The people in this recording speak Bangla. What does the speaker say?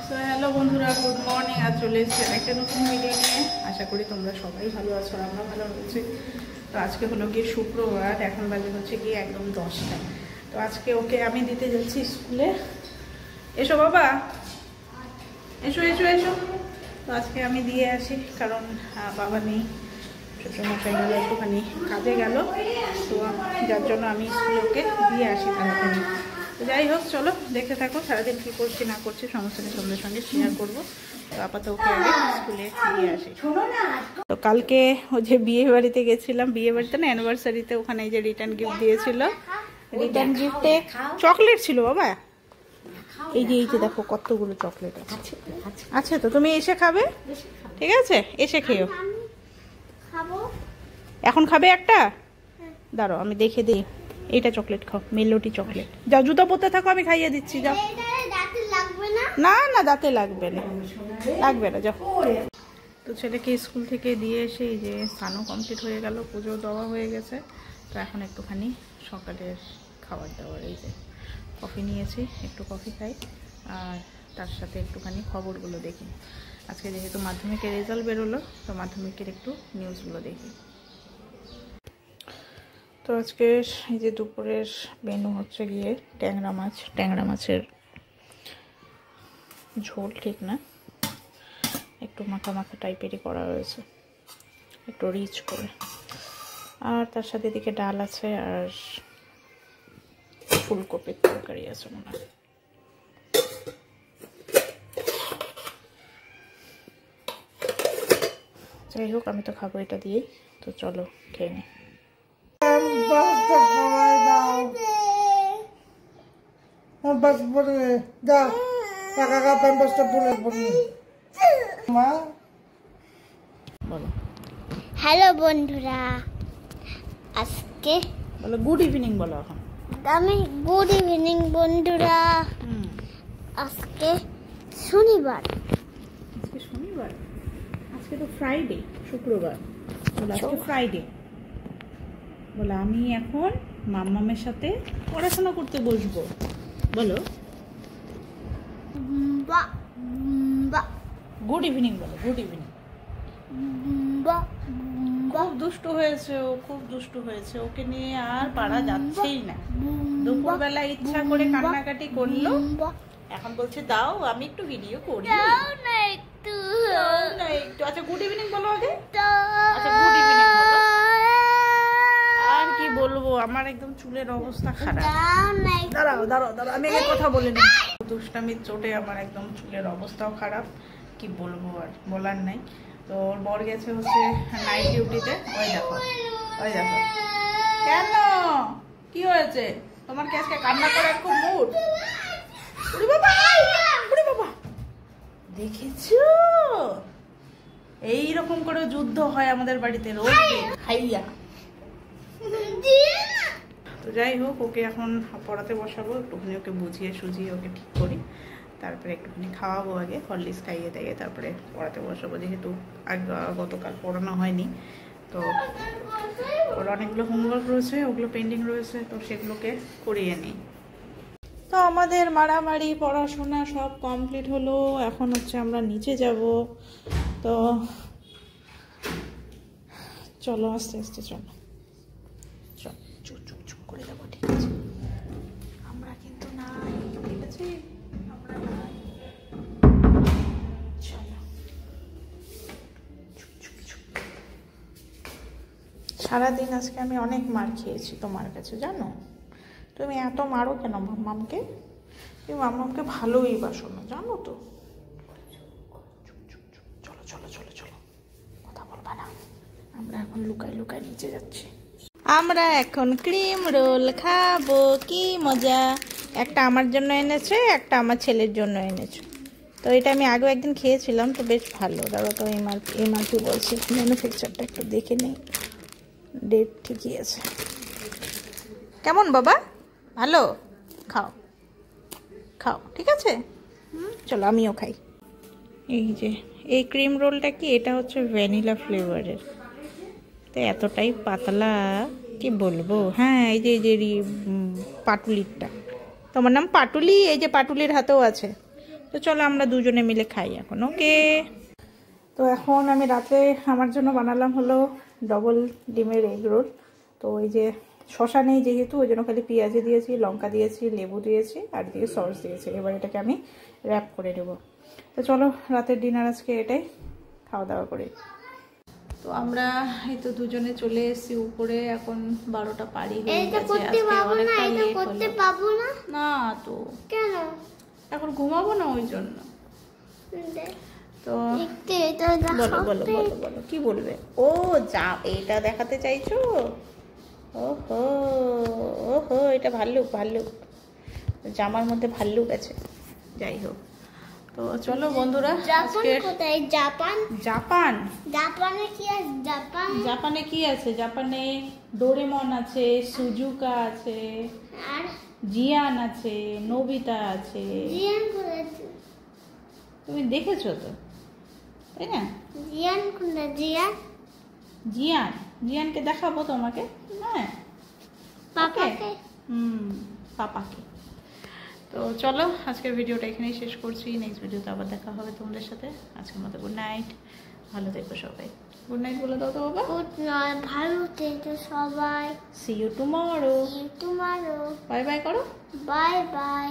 তো হ্যালো বন্ধুরা, গুড মর্নিং। আজ চলে এসেছি একটা নতুন ভিডিও নিয়ে। আশা করি তোমরা সবাই ভালো আছো, আমরা ভালো রয়েছি। তো আজকে হলো গিয়ে শুক্রবার, এখন বাজে হচ্ছে গিয়ে একদম 10টা। তো আজকে ওকে আমি দিতে যাচ্ছি স্কুলে। এসো বাবা, এসো এসো এসো। তো আজকে আমি দিয়ে আসি, কারণ বাবা নেই, শ্বশুরমশাই গেল একটুখানি কাজে গেল, তো যার জন্য আমি স্কুলে ওকে দিয়ে আসি তাড়াতাড়ি। তো যাই হোক, চলো দেখতে থাকো সারাদিন কী করছি না করছি সমস্ত কিছু তোমাদের সঙ্গে শেয়ার করবো। তো আপাতত ওকে আগে স্কুলে দিয়ে আসি। তো কালকে ও যে বিয়ে বাড়িতে গেছিলাম, বিয়ে বাড়িতে না অ্যানিভার্সারিতে, ওখানে এই যে রিটার্ন গিফট দিয়েছিল। রিটার্ন গিফটে চকলেট ছিল বাবা। এই যে দেখো কতগুলো চকলেট আছে। আচ্ছা, তো তুমি এসে খাবে, ঠিক আছে? এসে খেও। এখন খাবে একটা? দাঁড়াও আমি দেখে দিই। এইটা চকলেট খাও, মেলোডি চকলেট। যাও জুতো পরতে থাকো, আমি খাইয়ে দিচ্ছি। যাও। না না, দাঁতে লাগবে না, লাগবে না, যাও। তো ছেলেকে স্কুল থেকে দিয়ে এসে এই যে স্নানও কমপ্লিট হয়ে গেল, পুজো দেওয়া হয়ে গেছে। তো এখন একটুখানি সকালের খাবার দাবার, এই যে কফি নিয়েছি, একটু কফি খাই, আর তার সাথে একটুখানি খবরগুলো দেখি। আজকে যেহেতু মাধ্যমিকের রেজাল্ট বেরোলো, তো মাধ্যমিকের একটু নিউজগুলো দেখি। তো আজকে এই যে দুপুরের মেনু হচ্ছে গিয়ে ট্যাংরা মাছ। ট্যাংরা মাছের ঝোল ঠিক না, একটু মাখা মাখা টাইপেরই করা হয়েছে, একটু রিচ করে। আর তার সাথে এদিকে ডাল আছে, আর ফুলকপির তরকারি আছে মনে হয়। যাই হোক, আমি তো খাবো এটা দিয়েই। তো চলো খেয়ে নিই। হ্যালো বন্ধুরা, আজকে বলো গুড ইভিনিং বলো। এখন আমি গুড ইভিনিং বন্ধুরা। আজকে শনিবার। আজকে শনিবার? আজকে তো ফ্রাইডে, শুক্রবার। বলো আজকে ফ্রাইডে। বলো আমি এখন মাম্মামের সাথে পড়াশোনা করতে বসবো। বলো গুড ইভিনিং বলো, গুড ইভিনিং। খুব দুষ্টু হয়েছে ও, খুব দুষ্টু হয়েছে। ওকে নিয়ে আর পারা যাচ্ছেই না। দুপুরবেলা ইচ্ছা করে কান্নাকাটি করলো, এখন বলছে দাও আমি একটু ভিডিও করি। একটু আচ্ছা গুড ইভিনিং বলো আগে। আচ্ছা গুড ইভিনিং বলো। আর কি বলবো, আমার একদম চুলের অবস্থা খারাপ। দাঁড়াও দাঁড়াও দাঁড়াও, আমি আগে কথা বলে নিই। দুষ্টামির চোটে আমার একদম চুলের অবস্থাও খারাপ, কি বলবো, আর বলার নাই। তো ওর বর গেছে হচ্ছে নাইট ডিউটিতে। ওই দেখো, ওই দেখো। কেন, কি হয়েছে তোমার? কি আজকে কান্না করার খুব মুড? ওরে বাবা, ওরে বাবা, দেখেছো এইরকম করে যুদ্ধ হয় আমাদের বাড়িতে রোজ খাইয়া। তো যাই হোক, ওকে এখন পড়াতে বসাবো, একটুখানি ওকে বুঝিয়ে সুঝিয়ে ওকে ঠিক করি, তারপরে একটুখানি খাওয়াবো আগে, হরলিক্স খাইয়ে দিয়ে তারপরে পড়াতে বসাবো। যেহেতু গতকাল পড়ানো হয়নি, তো ওর অনেকগুলো হোমওয়ার্ক রয়েছে, ওগুলো পেন্ডিং রয়েছে, তো সেগুলোকে করিয়ে নিই। তো আমাদের মারামারি পড়াশোনা সব কমপ্লিট হলো। এখন হচ্ছে আমরা নিচে যাব। তো চলো আস্তে আস্তে চলো, চুপ চুপ চুপ করে যাবো, ঠিক আছে? আমরা কিন্তু নাই, ঠিক আছে? আমরা নাই, চলো। সারাদিন আজকে আমি অনেক মার খেয়েছি তোমার কাছে, জানো? তুমি এত মারো কেন মাম্মামকে? তুমি মাম্মামকে ভালোই বাসো না, জানো তো? চলো চলো চলো চলো, কথা বলবা না। আমরা এখন লুকাই লুকাই নিচে যাচ্ছি। আমরা এখন ক্রিম রোল খাবো, কি মজা। একটা আমার জন্য এনেছে, একটা আমার ছেলের জন্য এনেছে। তো এটা আমি আগেও একদিন খেয়েছিলাম, তো বেশ ভালো। দাঁড়ো তো এমআরপি বলছি, ম্যানুফ্যাকচারটা একটু দেখে নেই। ডেট ঠিকই আছে। কেমন বাবা? ভালো? খাও খাও, ঠিক আছে? চলো আমিও খাই। এই যে এই ক্রিম রোলটা কি, এটা হচ্ছে ভ্যানিলা ফ্লেভারের। তো এতটাই পাতলা, কি বলবো। হ্যাঁ, এই যে পাটুলিরটা, তোমার নাম পাটুলি? এই যে পাটুলির হাতেও আছে। তো চলো আমরা দুজনে মিলে খাই এখন, ওকে। তো এখন আমি রাতে আমার জন্য বানালাম হলো ডবল ডিমের এগ রোল। তো এই যে শশা নেই যেহেতু, ওই জন্য খালি পেঁয়াজি দিয়েছি, লঙ্কা দিয়েছি, লেবু দিয়েছি আর দিয়ে সস দিয়েছি। এবার এটাকে আমি র্যাপ করে নেব। তো চলো রাতের ডিনার আজকে এটাই, খাওয়া দাওয়া করে। তো আমরা এই তো দুজনে চলে এসেছি উপরে, এখন 12টা পারি হয়ে গেছে। আজকে অনেকটা লেট হলো। না তো কেন? এখন ঘুমাবো না ওই জন্য। তো বলো বলো বলো বলো কি বলবে? ও যা এটা দেখাতে চাইছো? ওহো ওহো, এটা ভাল্লুক, ভাল্লুক জামার মধ্যে ভাল্লুক আছে। যাই হোক, তো চলো বন্ধুরা, জাপান জাপানে কি আছে? জাপানে কি আছে? জাপানে ডোরেমন আছে, সুজুকা আছে, আর জিয়ান আছে, নোবিতা আছে। জিয়ান কোথায়? তুমি দেখেছো তো, তাই না? জিয়ান কোথায়? জিয়ান, জিয়ানকে দেখাবো তোমাকে। হ্যাঁ, পাপাকে। পাপাকে। তো চলো আজকের ভিডিওটা এখানেই শেষ করছি। নেক্সট ভিডিওতে আবার দেখা হবে তোমাদের সাথে। আজকের মতো গুড নাইট, ভালো থেকো সবাই। গুড নাইট বলে দাও তো বাবা। গুড নাইট, ভালো থেকো সবাই। See you tomorrow. Tomorrow. Bye bye করো। Bye by.